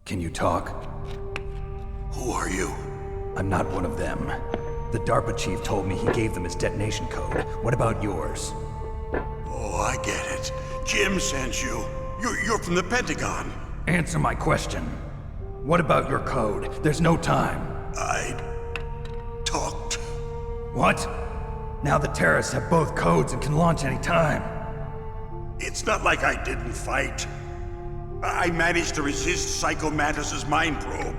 Can you talk? Who are you? I'm not one of them. The DARPA chief told me he gave them his detonation code. What about yours? Oh, I get it. Jim sent you. You're from the Pentagon. Answer my question. What about your code? There's no time. I talked. What? Now the terrorists have both codes and can launch any time. It's not like I didn't fight. I managed to resist Psycho Mantis's mind probe.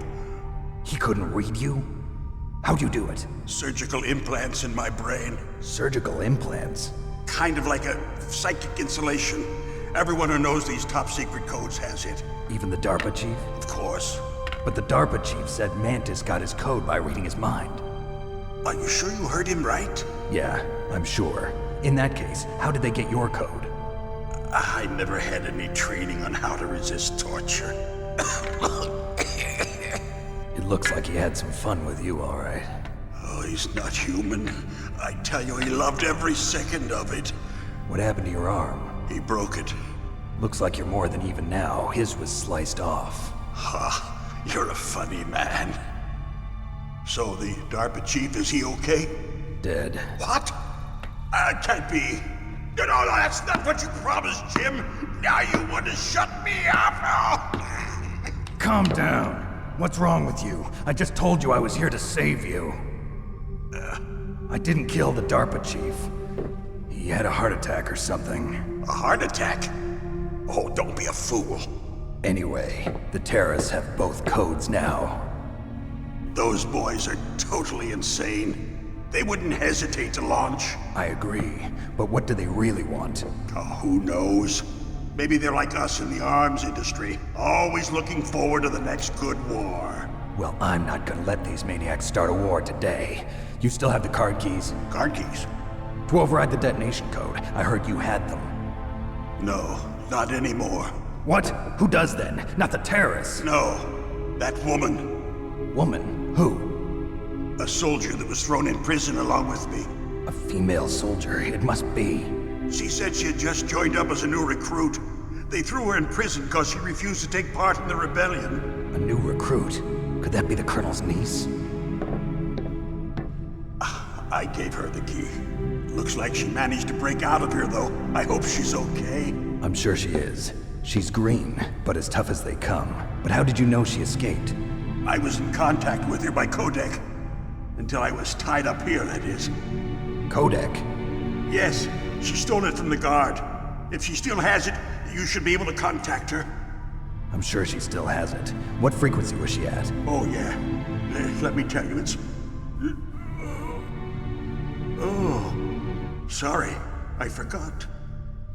He couldn't read you? How'd you do it? Surgical implants in my brain. Surgical implants? Kind of like a psychic insulation. Everyone who knows these top secret codes has it. Even the DARPA chief? Of course. But the DARPA chief said Mantis got his code by reading his mind. Are you sure you heard him right? Yeah, I'm sure. In that case, how did they get your code? I never had any training on how to resist torture. It looks like he had some fun with you, all right. Oh, he's not human. I tell you, he loved every second of it. What happened to your arm? He broke it. Looks like you're more than even now. His was sliced off. Ha, you're a funny man. So the DARPA chief, is he okay? Dead. What? Can't be. No, that's not what you promised, Jim. Now you want to shut me up? Calm down. What's wrong with you? I just told you I was here to save you. I didn't kill the DARPA chief. He had a heart attack or something. A heart attack? Oh, don't be a fool. Anyway, the terrorists have both codes now. Those boys are totally insane. They wouldn't hesitate to launch. I agree, but what do they really want? Oh, who knows? Maybe they're like us in the arms industry, always looking forward to the next good war. Well, I'm not gonna let these maniacs start a war today. You still have the card keys? Card keys? To override the detonation code. I heard you had them. No, not anymore. What? Who does then? Not the terrorists. No, that woman. Woman? Who? A soldier that was thrown in prison along with me. A female soldier, it must be. She said she had just joined up as a new recruit. They threw her in prison because she refused to take part in the rebellion. A new recruit? Could that be the Colonel's niece? I gave her the key. Looks like she managed to break out of here, though. I hope she's okay. I'm sure she is. She's green, but as tough as they come. But how did you know she escaped? I was in contact with her by codec. Until I was tied up here, that is. Codec? Yes, she stole it from the guard. If she still has it, you should be able to contact her. I'm sure she still has it. What frequency was she at? Oh, yeah. Let me tell you, it's... Oh, sorry. I forgot.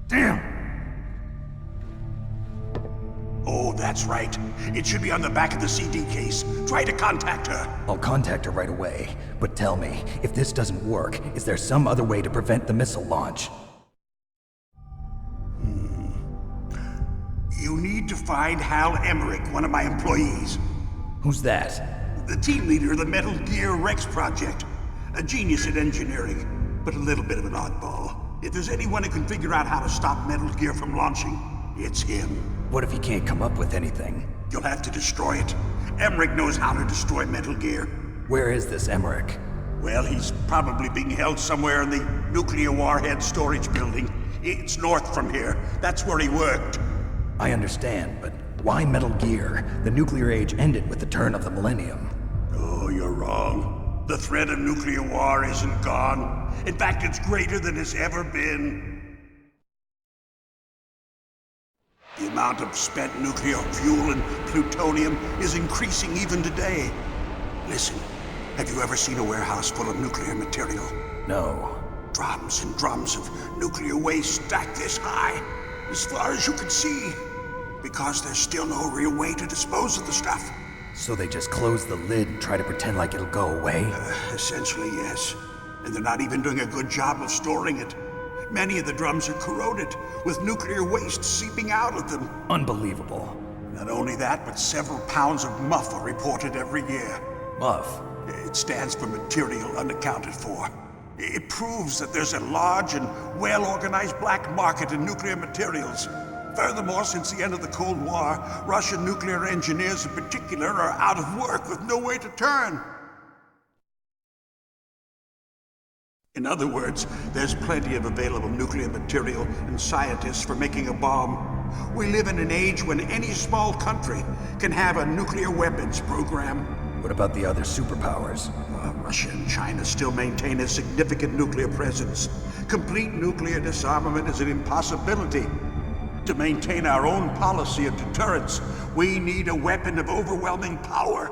Damn! Oh, that's right. It should be on the back of the CD case. Try to contact her. I'll contact her right away. But tell me, if this doesn't work, is there some other way to prevent the missile launch? You need to find Hal Emmerich, one of my employees. Who's that? The team leader of the Metal Gear Rex project. A genius at engineering, but a little bit of an oddball. If there's anyone who can figure out how to stop Metal Gear from launching, it's him. What if he can't come up with anything? You'll have to destroy it. Emmerich knows how to destroy Metal Gear. Where is this Emmerich? Well, he's probably being held somewhere in the nuclear warhead storage building. It's north from here. That's where he worked. I understand, but why Metal Gear? The nuclear age ended with the turn of the millennium. Oh, you're wrong. The threat of nuclear war isn't gone. In fact, it's greater than it's ever been. The amount of spent nuclear fuel and plutonium is increasing even today. Listen, have you ever seen a warehouse full of nuclear material? No. Drums and drums of nuclear waste stacked this high, as far as you can see, because there's still no real way to dispose of the stuff. So they just close the lid and try to pretend like it'll go away? Essentially, yes. And they're not even doing a good job of storing it. Many of the drums are corroded, with nuclear waste seeping out of them. Unbelievable. Not only that, but several pounds of MUF are reported every year. MUF? It stands for material unaccounted for. It proves that there's a large and well-organized black market in nuclear materials. Furthermore, since the end of the Cold War, Russian nuclear engineers in particular are out of work with no way to turn. In other words, there's plenty of available nuclear material and scientists for making a bomb. We live in an age when any small country can have a nuclear weapons program. What about the other superpowers? Russia and China still maintain a significant nuclear presence. Complete nuclear disarmament is an impossibility. To maintain our own policy of deterrence, we need a weapon of overwhelming power.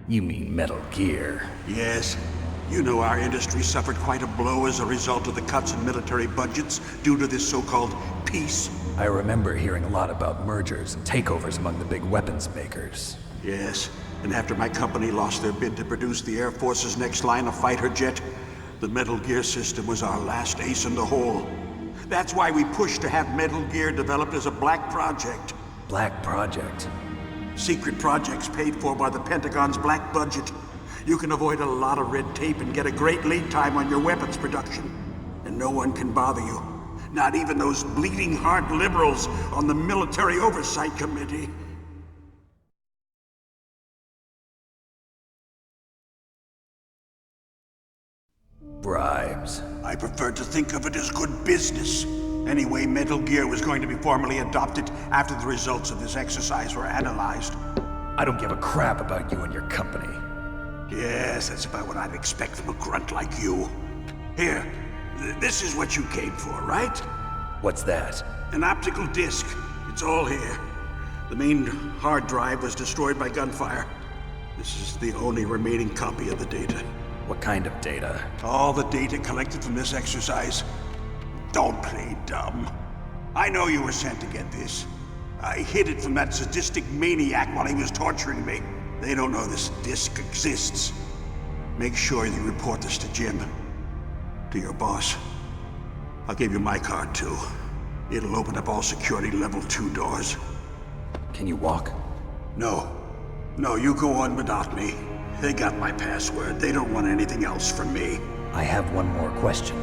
You mean Metal Gear? Yes. You know our industry suffered quite a blow as a result of the cuts in military budgets due to this so-called peace. I remember hearing a lot about mergers and takeovers among the big weapons makers. Yes, and after my company lost their bid to produce the Air Force's next line of fighter jet, the Metal Gear system was our last ace in the hole. That's why we pushed to have Metal Gear developed as a black project. Black Project? Secret projects paid for by the Pentagon's black budget. You can avoid a lot of red tape and get a great lead time on your weapons production. And no one can bother you. Not even those bleeding heart liberals on the Military Oversight Committee. Bribes. I prefer to think of it as good business. Anyway, Metal Gear was going to be formally adopted after the results of this exercise were analyzed. I don't give a crap about you and your company. Yes, that's about what I'd expect from a grunt like you. Here, this is what you came for, right? What's that? An optical disc. It's all here. The main hard drive was destroyed by gunfire. This is the only remaining copy of the data. What kind of data? All the data collected from this exercise. Don't play dumb. I know you were sent to get this. I hid it from that sadistic maniac while he was torturing me. They don't know this disc exists. Make sure you report this to Jim. To your boss. I'll give you my card too. It'll open up all security level 2 doors. Can you walk? No. No, you go on without me. They got my password. They don't want anything else from me. I have one more question.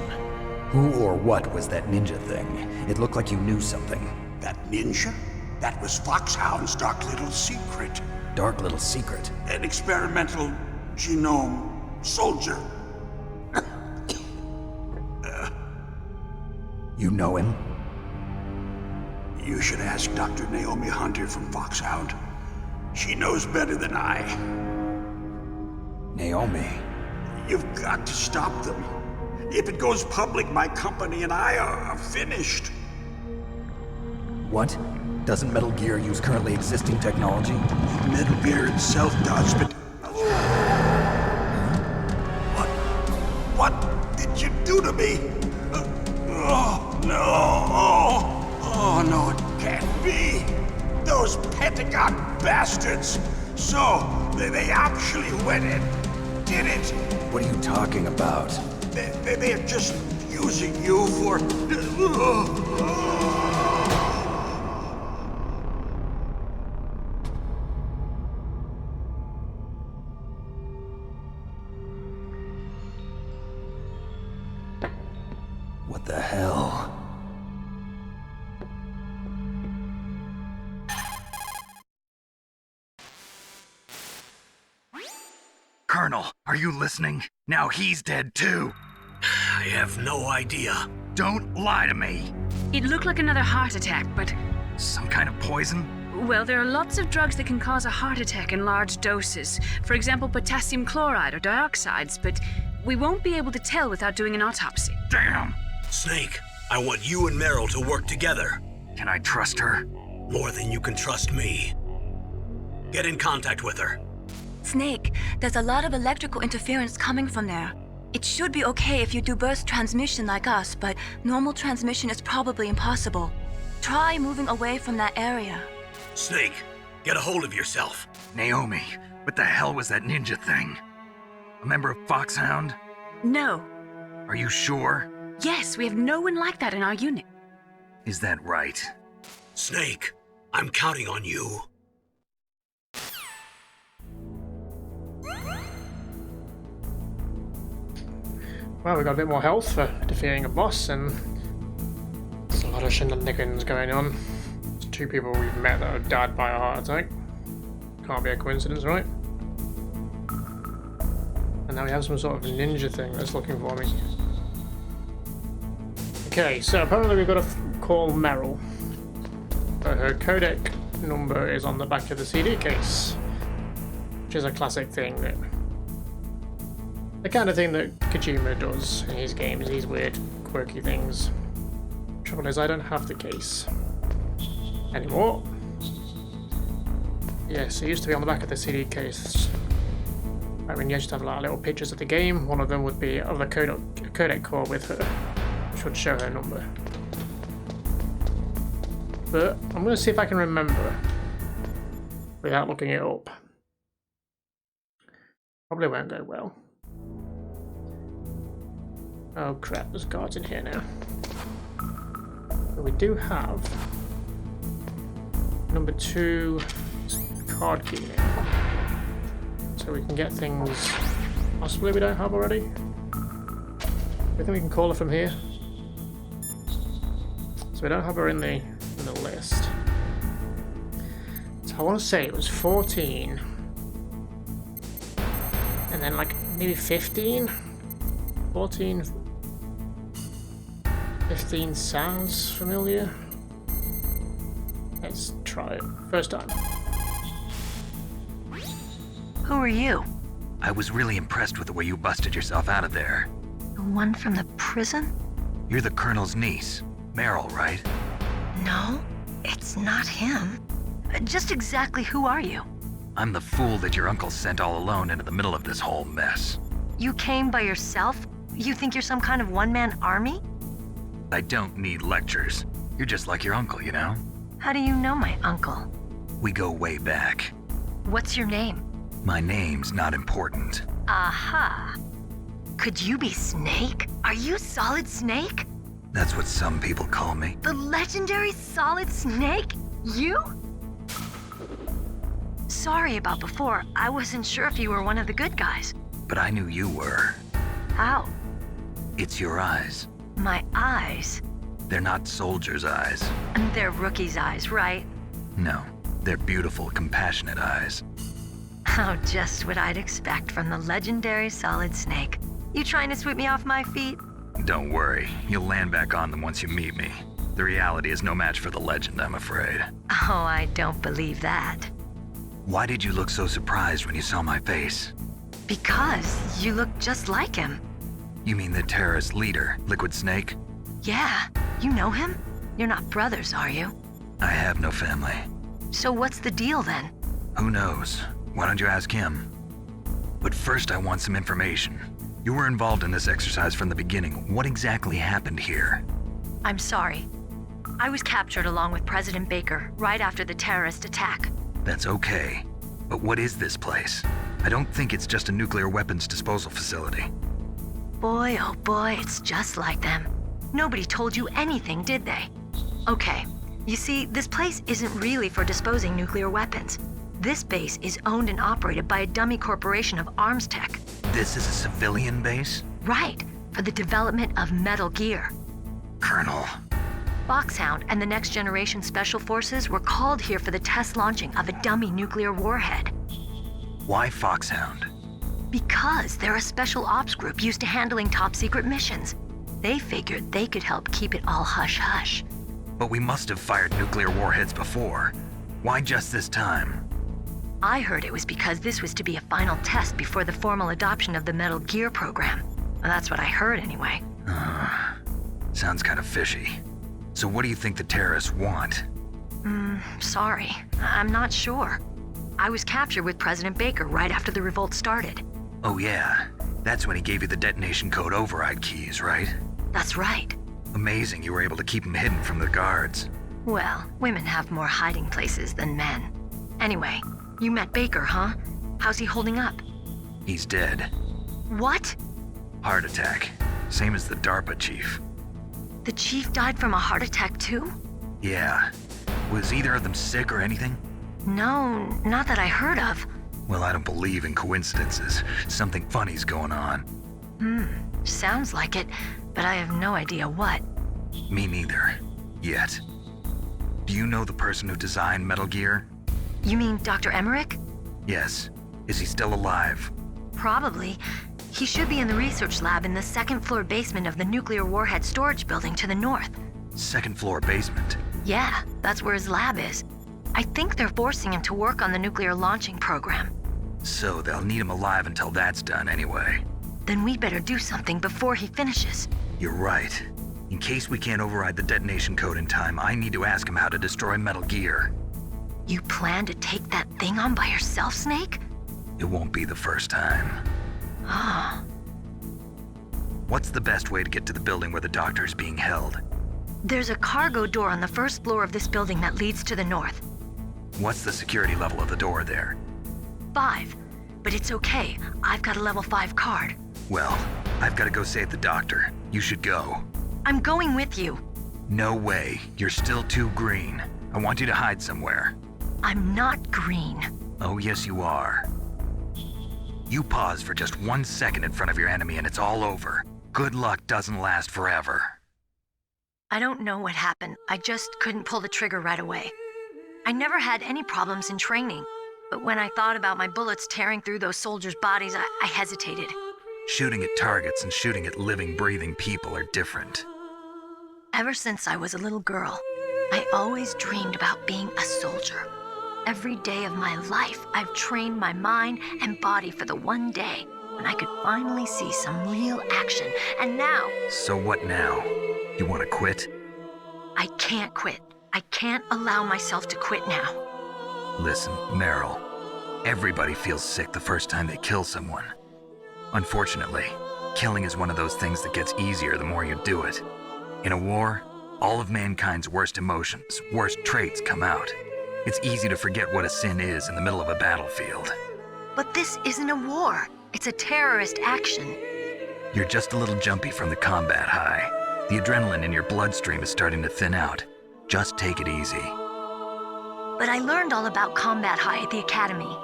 Who or what was that ninja thing? It looked like you knew something. That ninja? That was FOXHOUND's dark little secret. Dark little secret? An experimental genome soldier. You know him? You should ask Dr. Naomi Hunter from FOXHOUND. She knows better than I. Naomi? You've got to stop them. If it goes public, my company and I are finished. What? Doesn't Metal Gear use currently existing technology? Metal Gear itself does, but... What did you do to me? Oh, no. Oh, no, it can't be. Those Pentagon bastards. So, they actually went and did it. What are you talking about? They're just using you for... What the hell? Colonel, are you listening? Now he's dead too. I have no idea. Don't lie to me. It looked like another heart attack, but... Some kind of poison? Well, there are lots of drugs that can cause a heart attack in large doses. For example, potassium chloride or dioxides, but we won't be able to tell without doing an autopsy. Damn! Snake, I want you and Meryl to work together. Can I trust her? More than you can trust me. Get in contact with her. Snake, there's a lot of electrical interference coming from there. It should be okay if you do burst transmission like us, but normal transmission is probably impossible. Try moving away from that area. Snake, get a hold of yourself. Naomi, what the hell was that ninja thing? A member of FOXHOUND? No. Are you sure? Yes, we have no one like that in our unit. Is that right? Snake, I'm counting on you. Well, we got a bit more health for defeating a boss, and there's a lot of shenanigans going on. There's 2 people we've met that have died by a heart attack. Can't be a coincidence, right? And now we have some sort of ninja thing that's looking for me. Okay, so apparently we've got to call Meryl. Her codec number is on the back of the CD case, which is a classic thing that the kind of thing that Kojima does in his games, these weird, quirky things. Trouble is, I don't have the case anymore. Yes, it used to be on the back of the CD case. I mean, you used to have like little pictures of the game. One of them would be of the codec core with her, which would show her number. But I'm going to see if I can remember without looking it up. Probably won't go well. Oh crap, there's guards in here now. But we do have number 2 card key now. So we can get things possibly we don't have already. I think we can call her from here. So we don't have her in the list. So I want to say it was 14. And then like maybe 15? 14? 15 sounds familiar. Let's try it. First time. Who are you? I was really impressed with the way you busted yourself out of there. The one from the prison? You're the Colonel's niece, Meryl, right? No, it's not him. Just exactly who are you? I'm the fool that your uncle sent all alone into the middle of this whole mess. You came by yourself? You think you're some kind of one-man army? I don't need lectures. You're just like your uncle, you know? How do you know my uncle? We go way back. What's your name? My name's not important. Aha. Could you be Snake? Are you Solid Snake? That's what some people call me. The legendary Solid Snake? You? Sorry about before. I wasn't sure if you were one of the good guys. But I knew you were. How? It's your eyes. My eyes? They're not soldiers' eyes. They're rookies' eyes, right? No, they're beautiful, compassionate eyes. Oh, just what I'd expect from the legendary Solid Snake. You trying to sweep me off my feet? Don't worry, you'll land back on them once you meet me. The reality is no match for the legend, I'm afraid. Oh, I don't believe that. Why did you look so surprised when you saw my face? Because you look just like him. You mean the terrorist leader, Liquid Snake? Yeah, you know him? You're not brothers, are you? I have no family. So what's the deal then? Who knows? Why don't you ask him? But first I want some information. You were involved in this exercise from the beginning. What exactly happened here? I'm sorry. I was captured along with President Baker right after the terrorist attack. That's okay. But what is this place? I don't think it's just a nuclear weapons disposal facility. Boy, oh boy, it's just like them. Nobody told you anything, did they? Okay, you see, this place isn't really for disposing nuclear weapons. This base is owned and operated by a dummy corporation of arms tech. This is a civilian base? Right, for the development of Metal Gear. Colonel. FOXHOUND and the Next Generation Special Forces were called here for the test launching of a dummy nuclear warhead. Why FOXHOUND? Because they're a special ops group used to handling top secret missions. They figured they could help keep it all hush-hush. But we must have fired nuclear warheads before. Why just this time? I heard it was because this was to be a final test before the formal adoption of the Metal Gear program. Well, that's what I heard anyway. Sounds kind of fishy. So what do you think the terrorists want? Sorry. I'm not sure. I was captured with President Baker right after the revolt started. Oh yeah, that's when he gave you the detonation code override keys, right? That's right. Amazing you were able to keep him hidden from the guards. Well, women have more hiding places than men. Anyway, you met Baker, huh? How's he holding up? He's dead. What? Heart attack. Same as the DARPA chief. The chief died from a heart attack too? Yeah. Was either of them sick or anything? No, not that I heard of. Well, I don't believe in coincidences. Something funny's going on. Sounds like it, but I have no idea what. Me neither. Yet. Do you know the person who designed Metal Gear? You mean Dr. Emmerich? Yes. Is he still alive? Probably. He should be in the research lab in the second-floor basement of the nuclear warhead storage building to the north. Second floor basement? Yeah, that's where his lab is. I think they're forcing him to work on the nuclear launching program. So they'll need him alive until that's done anyway. Then we better do something before he finishes. You're right. In case we can't override the detonation code in time, I need to ask him how to destroy Metal Gear. You plan to take that thing on by yourself, Snake? It won't be the first time. Ah. What's the best way to get to the building where the doctor is being held? There's a cargo door on the first floor of this building that leads to the north. What's the security level of the door there? 5. But it's okay. I've got a level 5 card. Well, I've got to go save the doctor. You should go. I'm going with you. No way. You're still too green. I want you to hide somewhere. I'm not green. Oh, yes, you are. You pause for just 1 second in front of your enemy and it's all over. Good luck doesn't last forever. I don't know what happened. I just couldn't pull the trigger right away. I never had any problems in training, but when I thought about my bullets tearing through those soldiers' bodies, I hesitated. Shooting at targets and shooting at living, breathing people are different. Ever since I was a little girl, I always dreamed about being a soldier. Every day of my life, I've trained my mind and body for the one day when I could finally see some real action, and now... So what now? You want to quit? I can't quit. I can't allow myself to quit now. Listen, Meryl. Everybody feels sick the first time they kill someone. Unfortunately, killing is one of those things that gets easier the more you do it. In a war, all of mankind's worst emotions, worst traits come out. It's easy to forget what a sin is in the middle of a battlefield. But this isn't a war. It's a terrorist action. You're just a little jumpy from the combat high. The adrenaline in your bloodstream is starting to thin out. Just take it easy. But I learned all about combat high at the academy.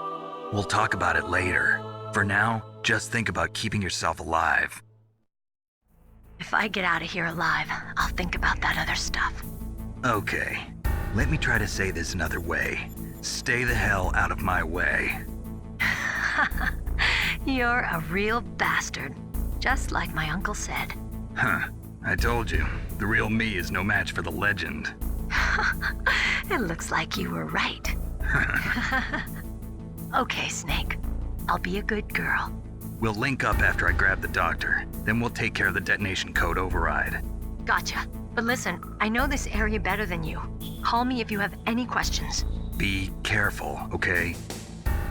We'll talk about it later. For now, just think about keeping yourself alive. If I get out of here alive, I'll think about that other stuff. Okay, let me try to say this another way. Stay the hell out of my way. You're a real bastard, just like my uncle said. Huh, I told you, the real me is no match for the legend. It looks like you were right. Okay, Snake. I'll be a good girl. We'll link up after I grab the doctor. Then we'll take care of the detonation code override. Gotcha. But listen, I know this area better than you. Call me if you have any questions. Be careful, okay?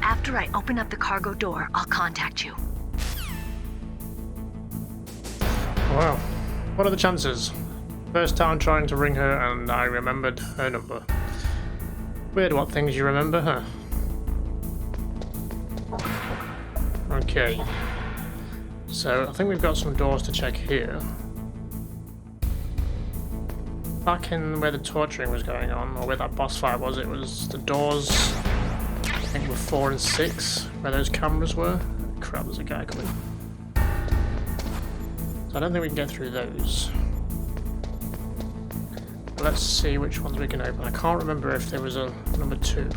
After I open up the cargo door, I'll contact you. Wow. What are the chances? First time trying to ring her and I remembered her number. Weird what things you remember, huh? Okay. So, I think we've got some doors to check here. Back in where the torturing was going on, or where that boss fight was, it was the doors, I think were 4 and 6, where those cameras were. Crap, there's a guy coming. So I don't think we can get through those. But let's see which ones we can open. I can't remember if there was a number 2.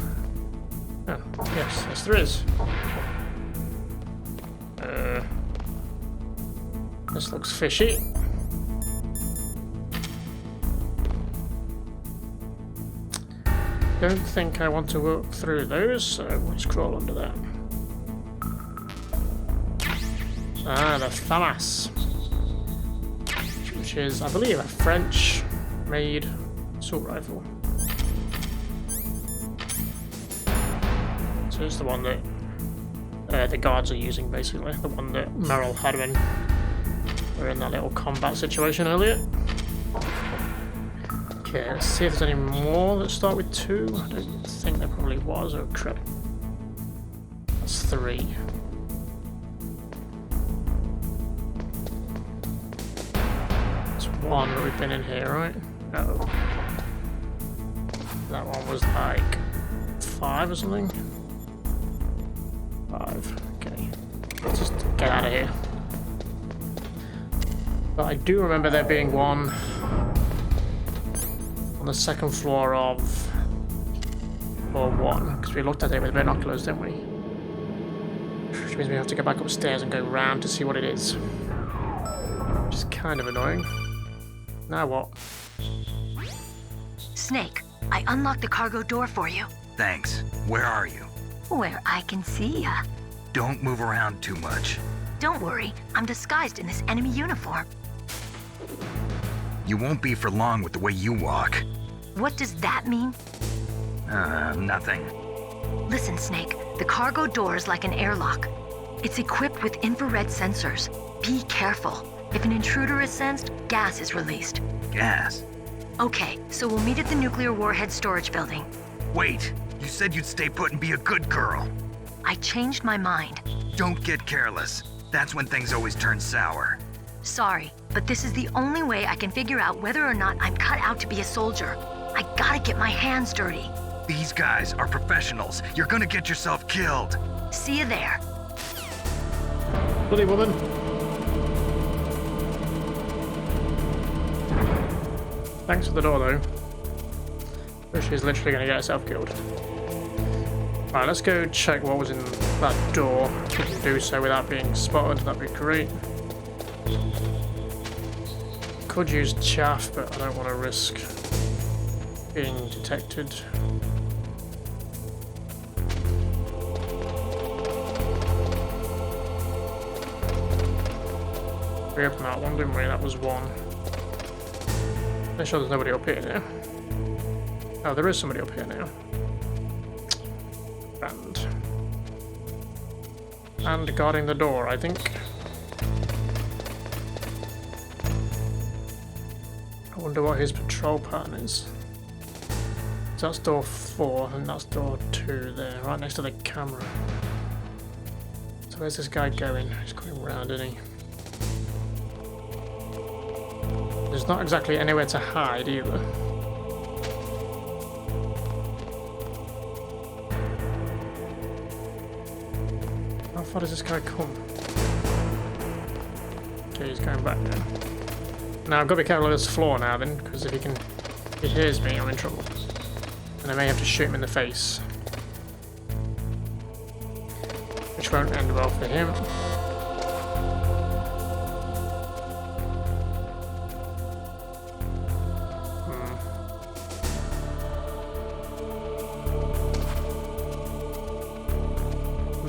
Oh, yes, there is. This looks fishy. Don't think I want to walk through those, so we'll just crawl under that. Ah, the FAMAS, which is, I believe, a French-made assault rifle. So it's the one that the guards are using, basically. The one that Meryl had when we were in that little combat situation earlier. Okay, let's see if there's any more that start with 2. I don't think there probably was. Oh crap. That's 3. That's 1 that we've been in here, right? No. That one was like 5 or something. 5. Okay. Let's just get out of here. But I do remember there being one on the second floor of floor 1, because we looked at it with binoculars, didn't we? Which means we have to go back upstairs and go round to see what it is. Which is kind of annoying. Now what? Snake, I unlocked the cargo door for you. Thanks. Where are you? Where I can see ya. Don't move around too much. Don't worry, I'm disguised in this enemy uniform. You won't be for long with the way you walk. What does that mean? Nothing. Listen, Snake, the cargo door is like an airlock. It's equipped with infrared sensors. Be careful. If an intruder is sensed, gas is released. Gas? Okay, so we'll meet at the nuclear warhead storage building. Wait, you said you'd stay put and be a good girl. I changed my mind. Don't get careless. That's when things always turn sour. Sorry, but this is the only way I can figure out whether or not I'm cut out to be a soldier. I gotta get my hands dirty. These guys are professionals. You're gonna get yourself killed. See you there. Bloody woman. Thanks for the door, though. But she's literally going to get herself killed. Right, let's go check what was in that door. If we can do so without being spotted, that'd be great. Could use chaff, but I don't want to risk being detected. We opened that one, didn't we? That was one. Make sure there's nobody up here now. Oh, there is somebody up here now. And guarding the door, I think. I wonder what his patrol pattern is. So that's door 4, and that's door 2 there, right next to the camera. So where's this guy going? He's going round, isn't he? There's not exactly anywhere to hide either. How far does this guy come? Okay, he's going back now. Now I've got to be careful of this floor now then, because if he hears me, I'm in trouble. And I may have to shoot him in the face. Which won't end well for him.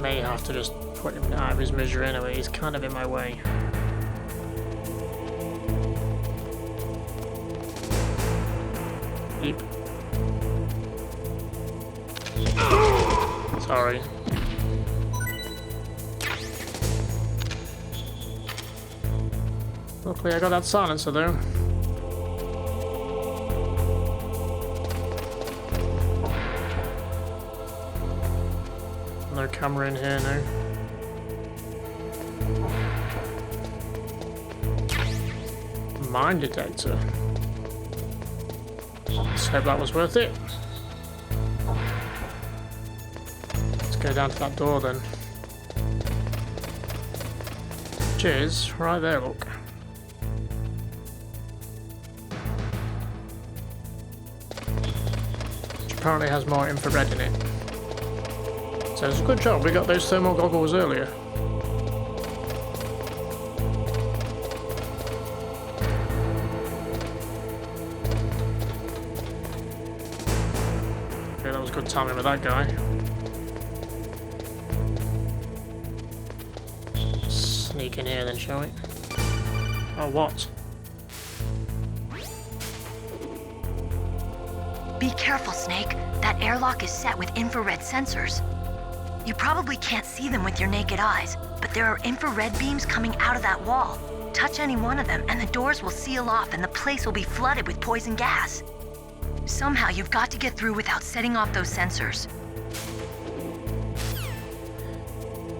May have to just put him out of his misery anyway, he's kind of in my way. Beep. Sorry. Luckily I got that silencer though. No camera in here now. Mine detector. Let's hope that was worth it. Let's go down to that door then. Cheers, right there, look. Which apparently has more infrared in it. So it's a good job we got those thermal goggles earlier. Okay, that was good timing with that guy. Sneak in here then, shall we? Oh, what? Be careful, Snake. That airlock is set with infrared sensors. You probably can't see them with your naked eyes, but there are infrared beams coming out of that wall. Touch any one of them and the doors will seal off and the place will be flooded with poison gas. Somehow you've got to get through without setting off those sensors.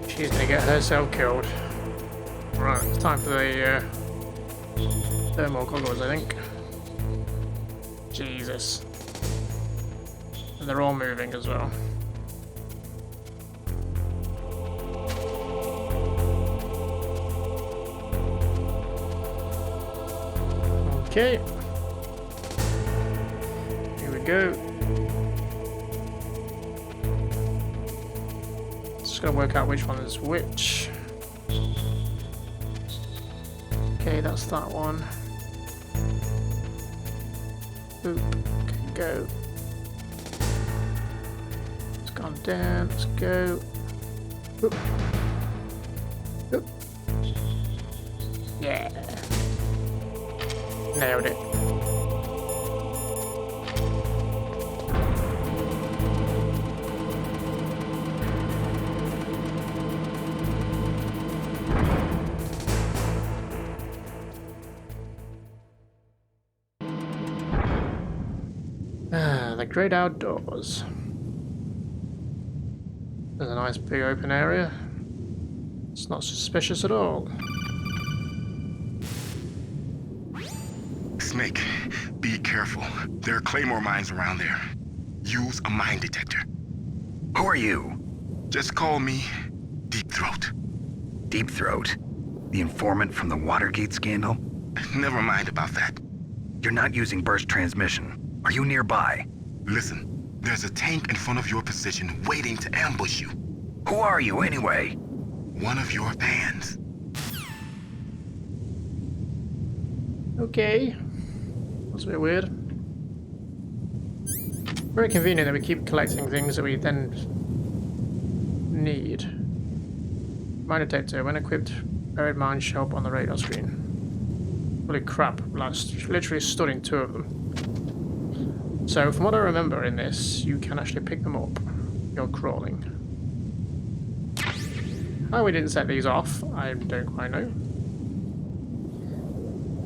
She's gonna get herself killed. Right, it's time for the thermal goggles, I think. Jesus. And they're all moving as well. Okay. Here we go. Just gotta work out which one is which. Okay, that's that one. Oop. Okay, go. It's gone down. Let's go. Oop. Oop. Yeah. Nailed it. The great outdoors. There's a nice big open area. It's not suspicious at all. Snake, be careful. There are claymore mines around there. Use a mine detector. Who are you? Just call me Deep Throat. Deep Throat? The informant from the Watergate scandal? Never mind about that. You're not using burst transmission. Are you nearby? Listen, there's a tank in front of your position waiting to ambush you. Who are you anyway? One of your fans. Okay. That's a bit weird. Very convenient that we keep collecting things that we then need. Mine detector. When equipped, buried mines show up on the radar screen. Holy crap, literally stood in two of them. So, from what I remember in this, you can actually pick them up. You're crawling. How we didn't set these off, I don't quite know.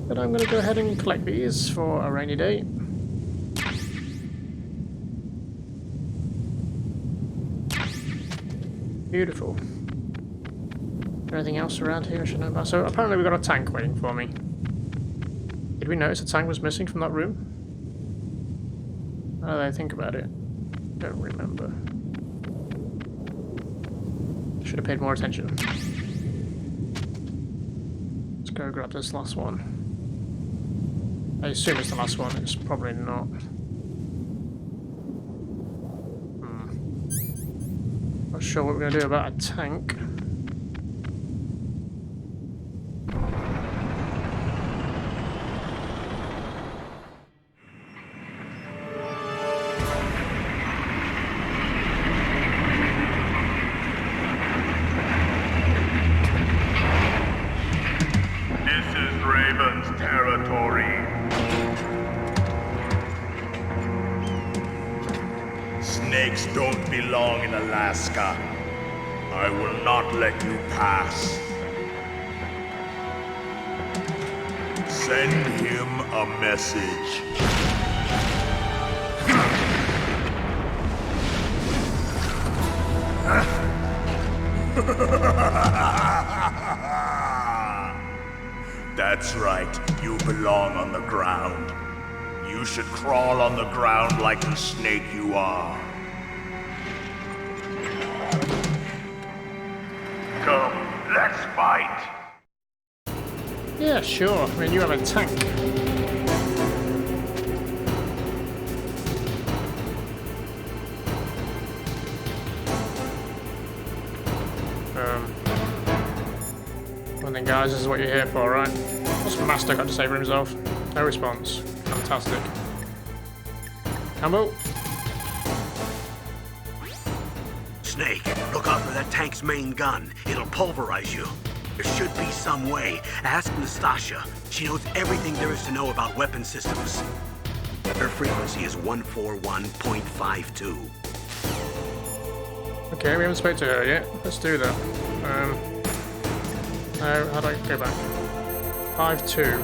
But I'm going to go ahead and collect these for a rainy day. Beautiful. Is there anything else around here I should know about? So, apparently we've got a tank waiting for me. Did we notice a tank was missing from that room? How do I think about it? Don't remember. Should have paid more attention. Let's go grab this last one. I assume it's the last one. It's probably not. Not sure what we're going to do about a tank. Snakes don't belong in Alaska. I will not let you pass. Send him a message. That's right, you belong on the ground. You should crawl on the ground like the snake you are. Come, let's fight. Yeah, sure. I mean, you have a tank. One thing, guys, this is what you're here for, right? What's the Master got to say for himself? No response. Fantastic. Campbell? Snake, look out for that tank's main gun. It'll pulverize you. There should be some way. Ask Nastasha. She knows everything there is to know about weapon systems. Her frequency is 141.52. Okay, we haven't spoken to her yet. Let's do that. No, how do I go back? 5-2.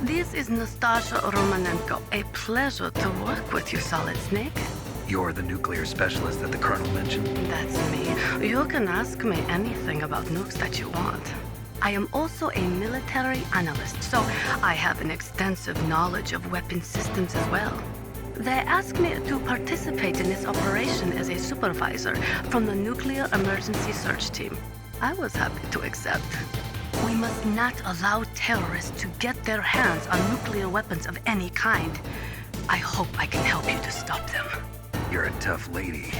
This is Nastasha Romanenko. A pleasure to work with you, Solid Snake. You're the nuclear specialist that the Colonel mentioned? That's me. You can ask me anything about nukes that you want. I am also a military analyst, so I have an extensive knowledge of weapon systems as well. They asked me to participate in this operation as a supervisor from the Nuclear Emergency Search Team. I was happy to accept. We must not allow terrorists to get their hands on nuclear weapons of any kind. I hope I can help you to stop them. You're a tough lady.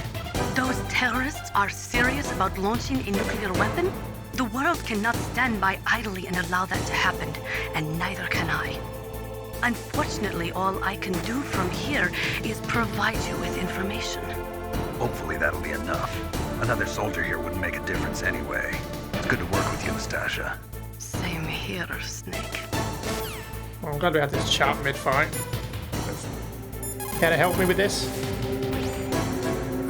Those terrorists are serious about launching a nuclear weapon? The world cannot stand by idly and allow that to happen, and neither can I. Unfortunately, all I can do from here is provide you with information. Hopefully that'll be enough. Another soldier here wouldn't make a difference anyway. It's good to work with you, Nastasha. Same here, Snake. Well, I'm glad we had this chat mid-fight. Care to help me with this?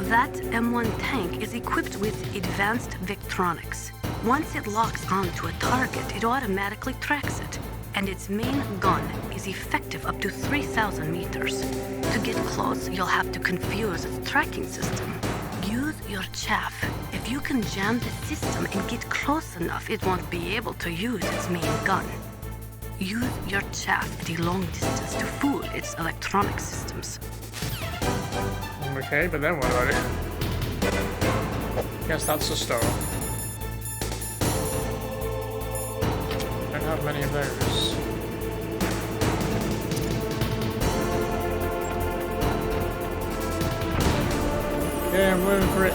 That M1 tank is equipped with advanced Victronics. Once it locks onto a target, it automatically tracks it. And its main gun is effective up to 3,000 meters. To get close, you'll have to confuse its tracking system. Use your chaff. If you can jam the system and get close enough, it won't be able to use its main gun. Use your chaff at a long distance to fool its electronic systems. Okay, but then what about it? Guess that's a start. Don't have many of those. Yeah, I'm moving for it.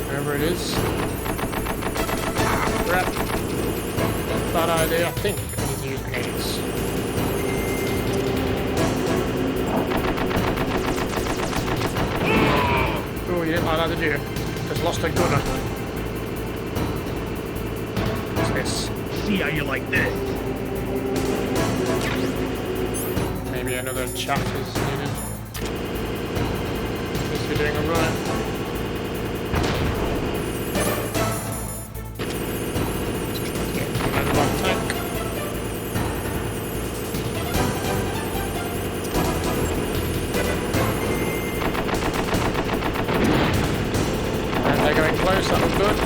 Wherever it is. Crap. Bad idea. I think I need to use grenades. Oh, you didn't like that, did you? Just lost a gunner. What's this? See how you like this? Maybe another chat is needed. Seems to be doing alright. Close, that was good.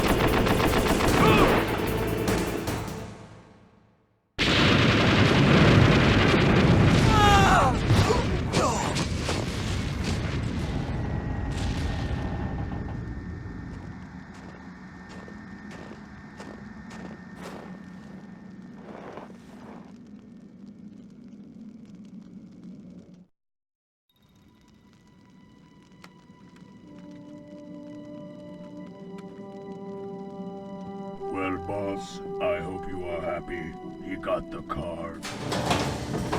Well, boss, I hope you are happy. He got the card.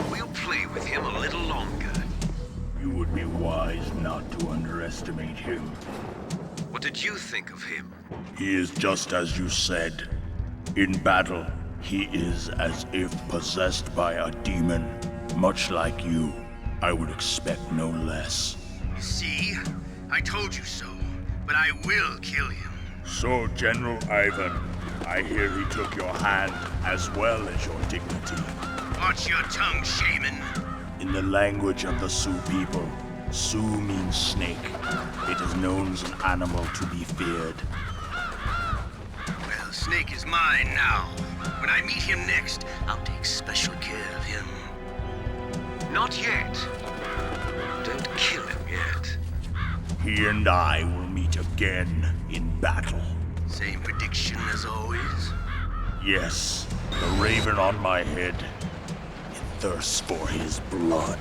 We'll play with him a little longer. You would be wise not to underestimate him. What did you think of him? He is just as you said. In battle, he is as if possessed by a demon. Much like you, I would expect no less. See? I told you so. But I will kill him. So, General Ivan, I hear he took your hand as well as your dignity. Watch your tongue, shaman. In the language of the Sioux people, Sioux means snake. It is known as an animal to be feared. Well, Snake is mine now. When I meet him next, I'll take special care of him. Not yet. Don't kill him yet. He and I will meet again in battle. Same prediction as always? Yes, the raven on my head. It thirsts for his blood.